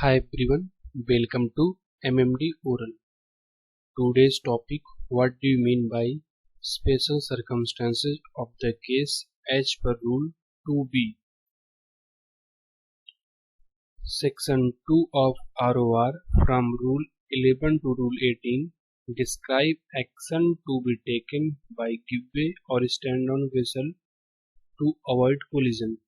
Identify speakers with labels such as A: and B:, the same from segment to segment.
A: Hi everyone, welcome to MMD Oral. Today's topic: what do you mean by special circumstances of the case as per Rule 2B? Section 2 of ROR from Rule 11 to Rule 18 describe action to be taken by giveway or stand-on vessel to avoid collision.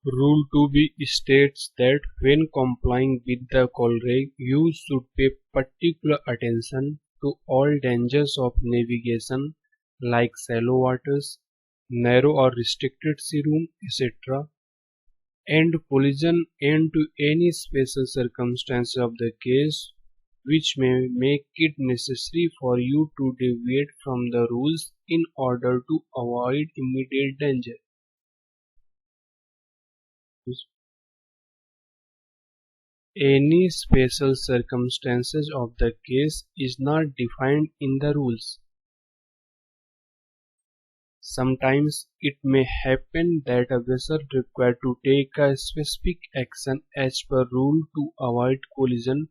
A: Rule 2B states that when complying with the COLREG, you should pay particular attention to all dangers of navigation like shallow waters, narrow or restricted sea room, etc., and collision, and to any special circumstances of the case which may make it necessary for you to deviate from the rules in order to avoid immediate danger. Any special circumstances of the case is not defined in the rules. Sometimes it may happen that a vessel required to take a specific action as per rule to avoid collision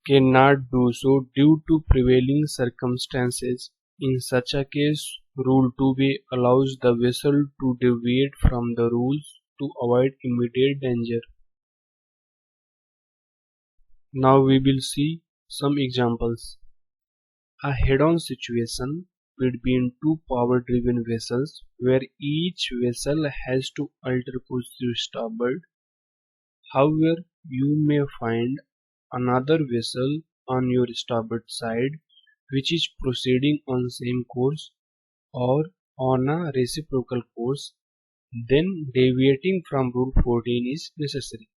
A: cannot do so due to prevailing circumstances. In such a case, Rule 2B allows the vessel to deviate from the rules to avoid immediate danger. Now we will see some examples. A head-on situation between two power-driven vessels where each vessel has to alter course to starboard. However, you may find another vessel on your starboard side which is proceeding on same course or on a reciprocal course. Then deviating from Rule 14 is necessary.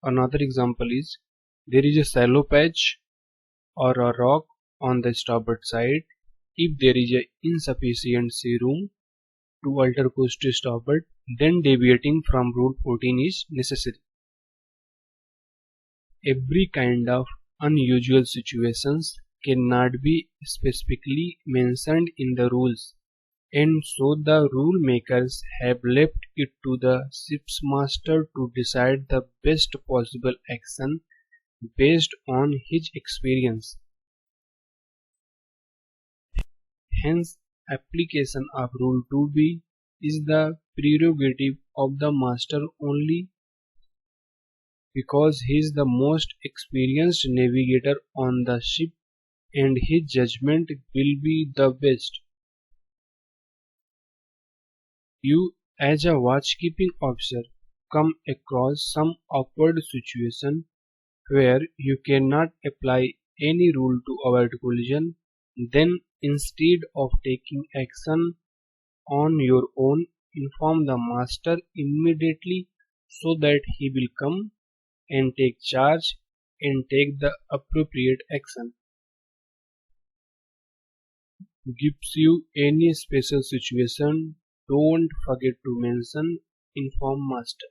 A: Another example is there is a shallow patch or a rock on the starboard side. If there is a insufficient sea room to alter course to starboard, then deviating from Rule 14 is necessary. Every kind of unusual situations cannot be specifically mentioned in the rules, and so the rule makers have left it to the ship's master to decide the best possible action based on his experience. Hence, application of Rule 2B is the prerogative of the master only because he is the most experienced navigator on the ship and his judgment will be the best. You, as a watchkeeping officer, come across some awkward situation where you cannot apply any rule to avoid collision, then instead of taking action on your own, inform the master immediately so that he will come and take charge and take the appropriate action. Gives you any special situation, don't forget to mention inform master.